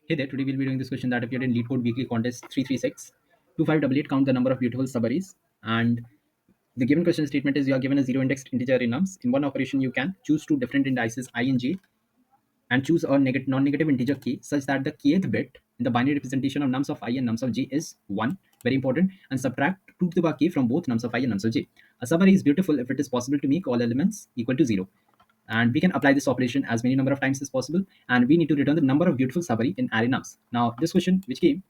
Hey there, today we'll be doing this question that appeared in Leetcode weekly contest 336. 2588, count the number of beautiful Subarrays. And the given question statement is you are given a zero indexed integer in nums. In one operation, you can choose two different indices I and j and choose a non-negative integer k such that the kth bit in the binary representation of nums of I and nums of j is 1. Very important. And subtract 2 to the power k from both nums of I and nums of j. A subarray is beautiful if it is possible to make all elements equal to 0. And we can apply this operation as many number of times as possible, and we need to return the number of beautiful subarray in array nums. Now this question which came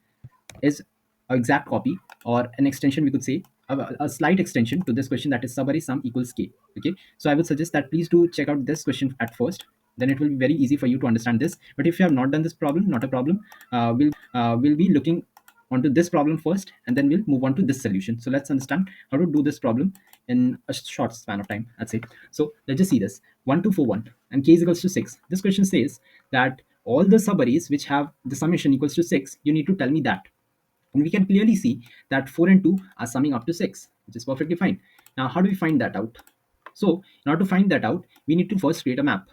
is an exact copy or an extension, we could say a slight extension to this question, that is subarray sum equals k. Okay, so I would suggest that please do check out this question at first, then it will be very easy for you to understand this. But if you have not done this problem, not a problem. We'll be looking onto this problem first, and then we'll move on to this solution. So let's understand how to do this problem in a short span of time, I'd say. So let's just see this. 1241 and k is equals to 6. This question says that all the subarrays which have the summation equals to 6, you need to tell me that. And we can clearly see that 4 and 2 are summing up to 6, which is perfectly fine. Now how do we find that out? So in order to find that out, we need to first create a map.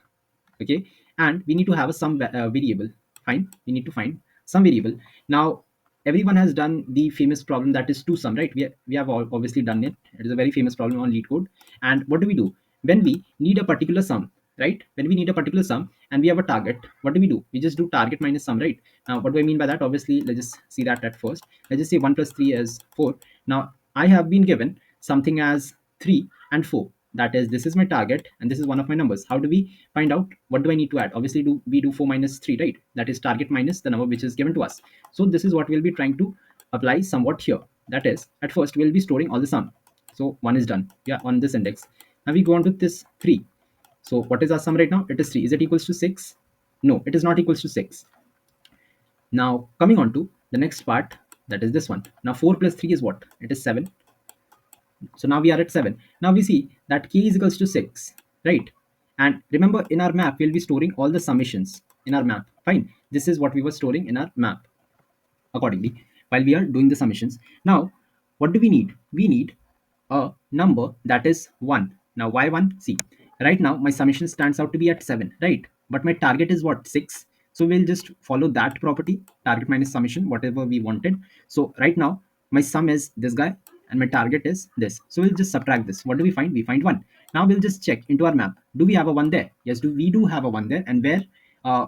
Okay, and we need to have a some variable. Fine, we need to find some variable. Now everyone has done the famous problem, that is to sum, right? We have all obviously done it. It is a very famous problem on Leetcode. And what do we do when we need a particular sum, right? When we need a particular sum and we have a target, what do? We just do target minus sum, right? Now what do I mean by that? Obviously let's just see that at first. Let's just say 1 plus 3 is 4. Now I have been given something as 3 and 4. That is, this is my target and this is one of my numbers. How do we find out what do I need to add? Obviously do 4 minus 3, right? That is target minus the number which is given to us. So this is what we'll be trying to apply somewhat here. That is, at first we'll be storing all the sum. So 1 is done, yeah, on this index. Now we go on to this 3. So what is our sum right now? It is 3. Is it equals to 6? No, it is not equals to 6. Now coming on to the next part, that is this one. Now 4 plus 3 is what? It is 7. So now we are at 7. Now we see that k is equals to 6, right? And remember, in our map, we'll be storing all the summations in our map. Fine. This is what we were storing in our map accordingly while we are doing the summations. Now, what do we need? We need a number that is 1. Now, why 1? See, right now my summation stands out to be at 7, right? But my target is what? 6. So we'll just follow that property, target minus summation, whatever we wanted. So right now my sum is this guy and my target is this. So we'll just subtract this. What do we find? We find 1. Now we'll just check into our map. Do we have a 1 there? Yes, we do have a 1 there. And where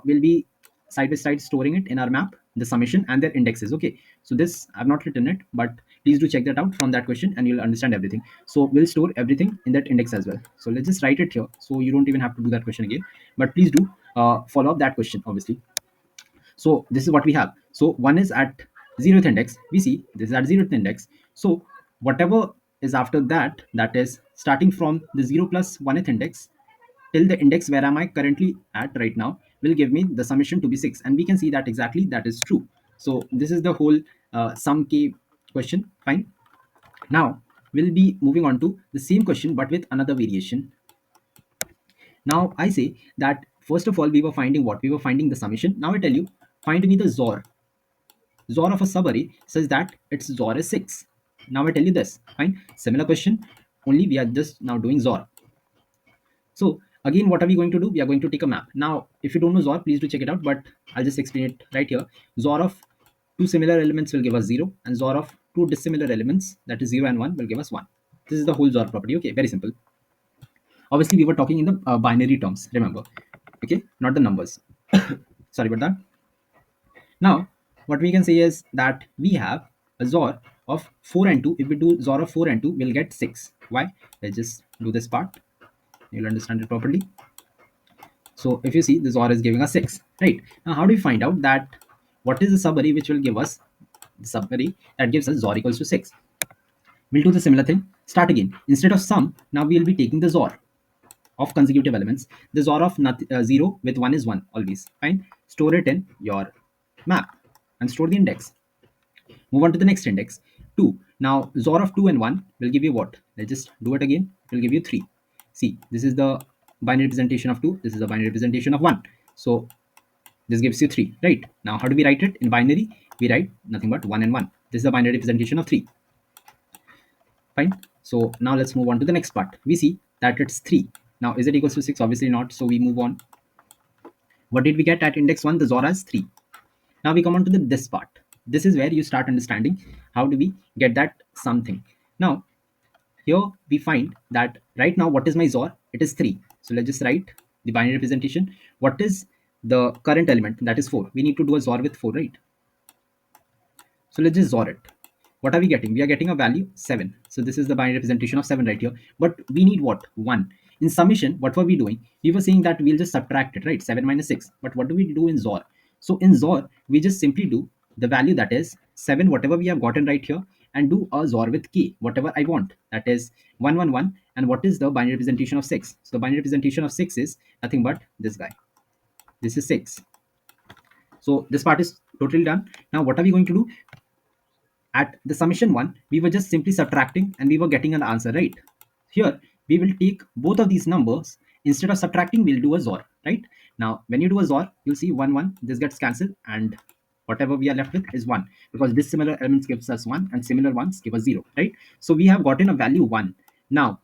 we'll be side by side storing it in our map, the summation and their indexes. Okay, so this I've not written it, but please do check that out from that question and you'll understand everything. So we'll store everything in that index as well. So let's just write it here, so you don't even have to do that question again, but please do follow up that question obviously. So this is what we have. So 1 is at 0th index, we see this is at 0th index. So whatever is after that, that is starting from the 0 plus 1th index till the index where am I currently at right now, will give me the summation to be 6. And we can see that exactly that is true. So this is the whole sum k question. Fine. Now we'll be moving on to the same question but with another variation. Now I say that first of all we were finding what? We were finding the summation. Now I tell you, find me the XOR. XOR of a subarray says that its XOR is 6. Now I tell you this. Fine. Similar question, only we are just now doing XOR. So again, what are we going to do? We are going to take a map. Now, if you don't know XOR, please do check it out, but I'll just explain it right here. XOR of two similar elements will give us 0, and XOR of two dissimilar elements, that is 0 and 1, will give us 1. This is the whole XOR property. Okay, very simple. Obviously, we were talking in the binary terms, remember. Okay, not the numbers. Sorry about that. Now, what we can say is that we have a XOR of 4 and 2. If we do XOR of 4 and 2, we'll get 6. Why? Let's just do this part. You'll understand it properly. So if you see, this OR is giving us 6, right? Now how do we find out that what is the subarray which will give us the subarray that gives us XOR equals to 6? We'll do the similar thing. Start again. Instead of sum, now we'll be taking the XOR of consecutive elements. The XOR of 0 with 1 is 1 always. Fine. Store it in your map and store the index. Move on to the next index, 2. Now XOR of 2 and 1 will give you what? Let's just do it again. It will give you 3. See, this is the binary representation of 2. This is the binary representation of 1. So this gives you 3, right? Now how do we write it in binary? We write nothing but 1 and 1. This is the binary representation of 3. Fine. So now let's move on to the next part. We see that it's 3. Now is it equals to 6? Obviously not. So we move on. What did we get at index 1? The XOR as 3. Now we come on to this part. This is where you start understanding how do we get that something. Now here we find that right now what is my XOR? It is 3. So let's just write the binary representation. What is the current element? That is 4. We need to do a XOR with 4, right? So let's just XOR it. What are we getting? We are getting a value 7. So this is the binary representation of 7 right here. But we need what? 1. In summation, what were we doing? We were saying that we'll just subtract it, right? 7 minus 6. But what do we do in XOR? So in XOR, we just simply do the value that is 7, whatever we have gotten right here, and do a XOR with key, whatever I want. That is 111. And what is the binary representation of 6? So the binary representation of 6 is nothing but this guy. This is 6. So this part is totally done. Now what are we going to do? At the summation one, we were just simply subtracting and we were getting an answer, right? Here, we will take both of these numbers. Instead of subtracting, we'll do a XOR, right? Now, when you do a XOR, you'll see 1, 1, this gets cancelled, and whatever we are left with is 1, because dissimilar elements gives us 1 and similar ones give us 0, right? So we have gotten a value 1. Now,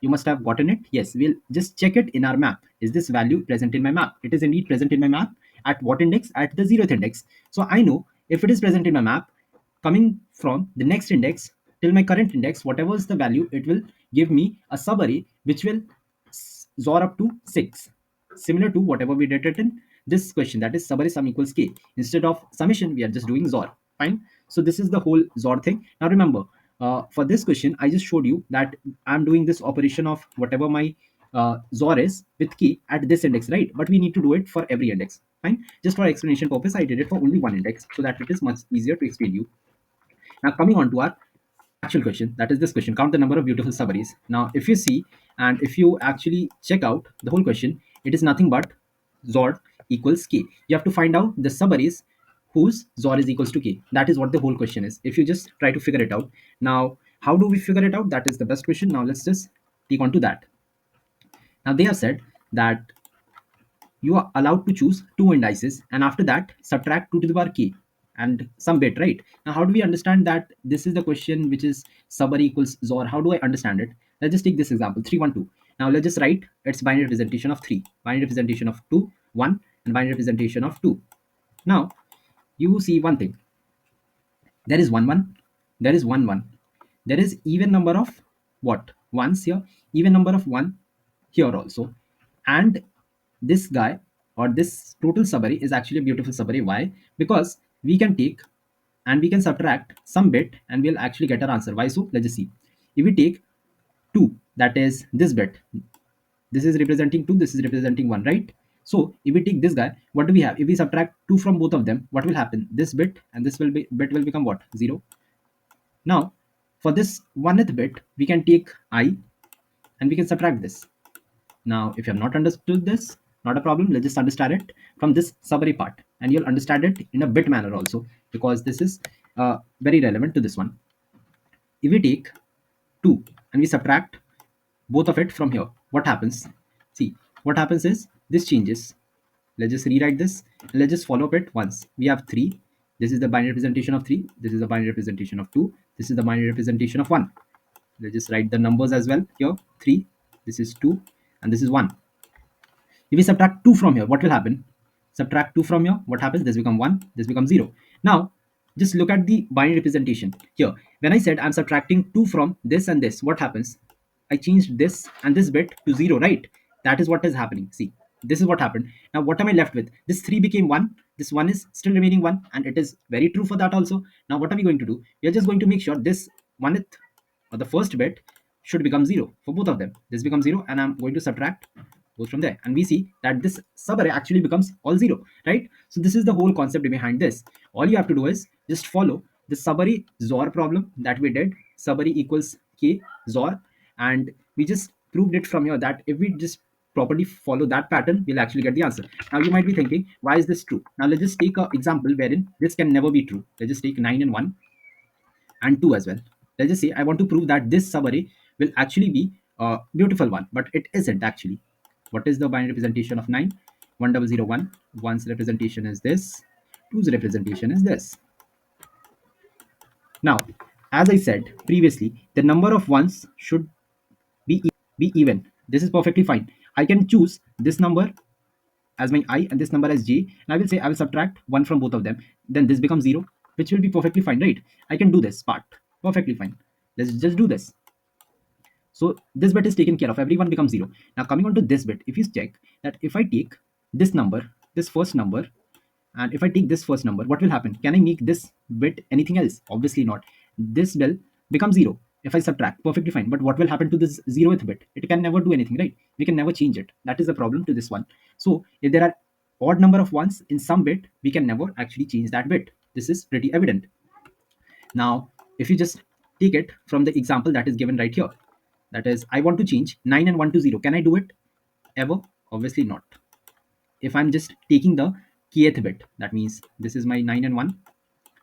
you must have gotten it. Yes, we'll just check it in our map. Is this value present in my map? It is indeed present in my map. At what index? At the 0th index. So I know if it is present in my map, coming from the next index till my current index, whatever is the value, it will give me a subarray which will XOR up to 6, similar to whatever we did it in this question, that is subarray sum equals k. Instead of summation, we are just doing XOR. Fine. So this is the whole XOR thing. Now remember, for this question, I just showed you that I'm doing this operation of whatever my XOR is with key at this index, right? But we need to do it for every index. Fine. Just for explanation purpose, I did it for only one index so that it is much easier to explain you. Now coming on to our actual question, that is this question: count the number of beautiful subarrays. Now if you see and if you actually check out the whole question, it is nothing but XOR equals k. You have to find out the subarrays whose XOR is equals to k. That is what the whole question is. If you just try to figure it out. Now how do we figure it out? That is the best question. Now let's just take on to that. Now they have said that you are allowed to choose two indices, and after that subtract 2 to the power k and some bit, right? Now how do we understand that this is the question which is subarray equals XOR? How do I understand it? Let's just take this example 312. Now let's just write its binary representation of 3, binary representation of 2, 1, and binary representation of 2. Now you see one thing: there is 1 1, there is 1 1, there is even number of what ones here, even number of 1 here also, and this guy or this total subarray is actually a beautiful subarray. Why? Because we can take and we can subtract some bit and we'll actually get our answer. Why so? Let's just see. If we take 2, that is this bit, this is representing 2, this is representing 1, right? So if we take this guy, what do we have? If we subtract 2 from both of them, what will happen? This bit and this will be bit will become what? 0. Now for this 1th bit, we can take I and we can subtract this. Now if you have not understood this, not a problem, let's just understand it from this subarray part, and you'll understand it in a bit manner also, because this is very relevant to this one. If we take 2 and we subtract both of it from here, what happens? See, what happens is this changes. Let's just rewrite this and let's just follow up it once. We have 3. This is the binary representation of 3. This is the binary representation of 2. This is the binary representation of 1. Let's just write the numbers as well here. 3, this is 2, and this is 1. If we subtract 2 from here, what will happen? Subtract 2 from here, what happens? This becomes 1, this becomes 0. Now just look at the binary representation here. When I said I'm subtracting 2 from this and this, what happens? I changed this and this bit to 0, right? That is what is happening. See, this is what happened. Now what am I left with? This 3 became 1, this 1 is still remaining 1, and it is very true for that also. Now what are we going to do? We are just going to make sure this 1th or the first bit should become 0 for both of them. This becomes 0 and I'm going to subtract both from there, and we see that this subarray actually becomes all 0, right? So this is the whole concept behind this. All you have to do is just follow the subarray XOR problem that we did. Subarray equals k XOR, and we just proved it from here that if we just properly follow that pattern, we'll actually get the answer. Now you might be thinking, why is this true? Now let's just take an example wherein this can never be true. Let's just take 9 and 1 and 2 as well. Let's just say I want to prove that this subarray will actually be a beautiful one, but it isn't actually. What is the binary representation of 9? 1001. 1's representation is this, 2's representation is this. Now as I said previously, the number of ones should be even. This is perfectly fine. I can choose this number as my I and this number as j, and I will say I will subtract 1 from both of them. Then this becomes 0, which will be perfectly fine, right? I can do this part perfectly fine. Let's just do this. So this bit is taken care of. Everyone becomes 0. Now coming on to this bit, if you check that if I take this number, this first number, and if I take this first number, what will happen? Can I make this bit anything else? Obviously not. This will become 0 if I subtract, perfectly fine. But what will happen to this 0th bit? It can never do anything, right? We can never change it. That is the problem to this one. So if there are odd number of ones in some bit, we can never actually change that bit. This is pretty evident. Now, if you just take it from the example that is given right here, that is, I want to change 9 and 1 to 0. Can I do it ever? Obviously not. If I'm just taking the kth bit, that means this is my 9 and 1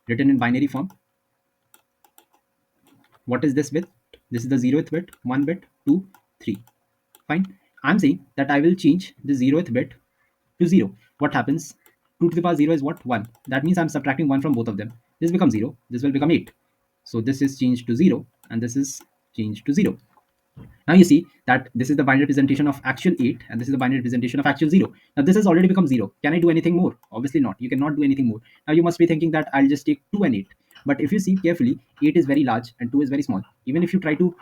written in binary form. What is this bit? This is the 0th bit, 1 bit, 2, 3. Fine. I'm saying that I will change the 0th bit to 0. What happens? 2 to the power 0 is what? 1. That means I'm subtracting 1 from both of them. This becomes 0. This will become 8. So this is changed to 0 and this is changed to 0. Now you see that this is the binary representation of actual 8 and this is the binary representation of actual 0. Now this has already become 0. Can I do anything more? Obviously not. You cannot do anything more. Now you must be thinking that I'll just take 2 and 8. But if you see carefully, 8 is very large and 2 is very small. Even if you try to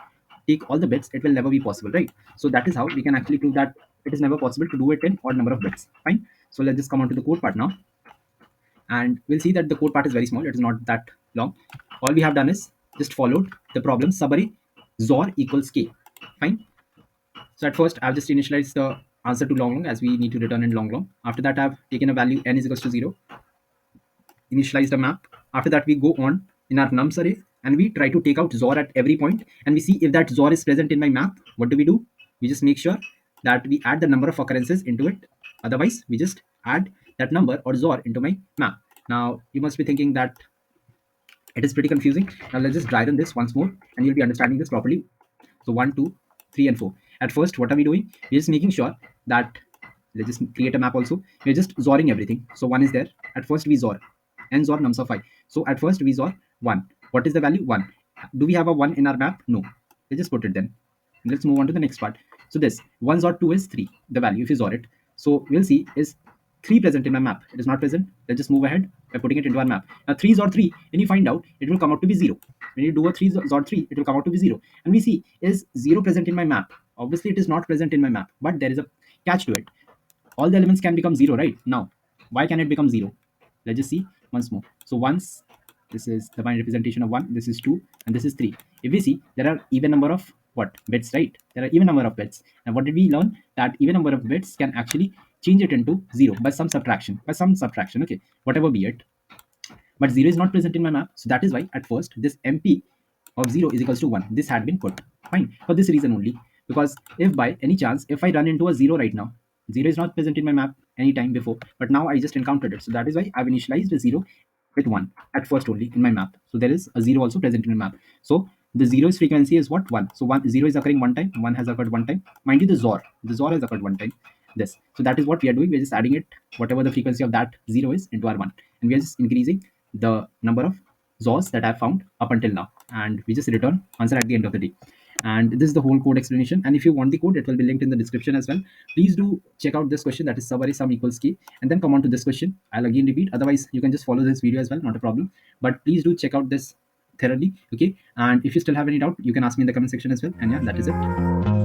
take all the bits, it will never be possible, right? So that is how we can actually prove that it is never possible to do it in odd number of bits. Fine. So let's just come on to the code part now. And we'll see that the code part is very small. It is not that long. All we have done is just followed the problem subarray XOR equals k. Fine. So at first I've just initialized the answer to long as we need to return in long. After that I've taken a value n is equals to 0, initialized a map. After that we go on in our nums array and we try to take out XOR at every point and we see if that XOR is present in my map. What do? We just make sure that we add the number of occurrences into it. Otherwise we just add that number or XOR into my map. Now you must be thinking that it is pretty confusing. Now let's just dry run this once more and you'll be understanding this properly. So 1, 2, 3, and 4. At first, what are we doing? We're just making sure that, let's just create a map also. We're just XORing everything. So 1 is there. At first, we XOR. N XOR nums of 5. So at first, we XOR 1. What is the value? 1. Do we have a 1 in our map? No. Let's just put it then. Let's move on to the next part. So this 1 XOR 2 is 3. The value, if you XOR it. So we'll see, is 3 present in my map? It is not present. Let's just move ahead by putting it into our map. Now 3 XOR 3, when you find out, it will come out to be 0. When you do a 3 XOR 3, it will come out to be 0. And we see, is 0 present in my map? Obviously, it is not present in my map, but there is a catch to it. All the elements can become 0, right? Now, why can it become 0? Let's just see once more. So once, this is the binary representation of 1, this is 2, and this is 3. If we see, there are even number of what? Bits, right? There are even number of bits. And what did we learn? That even number of bits can actually change it into 0 by some subtraction. Okay, whatever be it. But 0 is not present in my map. So that is why at first this MP of 0 is equals to 1. This had been put. Fine. For this reason only. Because if by any chance, if I run into a 0 right now, 0 is not present in my map any time before. But now I just encountered it. So that is why I've initialized a 0 with 1 at first only in my map. So there is a 0 also present in my map. So the 0's frequency is what? 1. So 0 is occurring one time. 1 has occurred one time. Mind you, the XOR has occurred one time. This. So that is what we are doing. We're just adding it, whatever the frequency of that 0 is, into our 1. And we are just increasing the number of XORs that I've found up until now. And we just return answer at the end of the day. And this is the whole code explanation. And if you want the code, it will be linked in the description as well. Please do check out this question, that is subarray sum equals k, and then come on to this question. I'll again repeat. Otherwise, you can just follow this video as well, not a problem. But please do check out this thoroughly. Okay. And if you still have any doubt, you can ask me in the comment section as well. And yeah, that is it.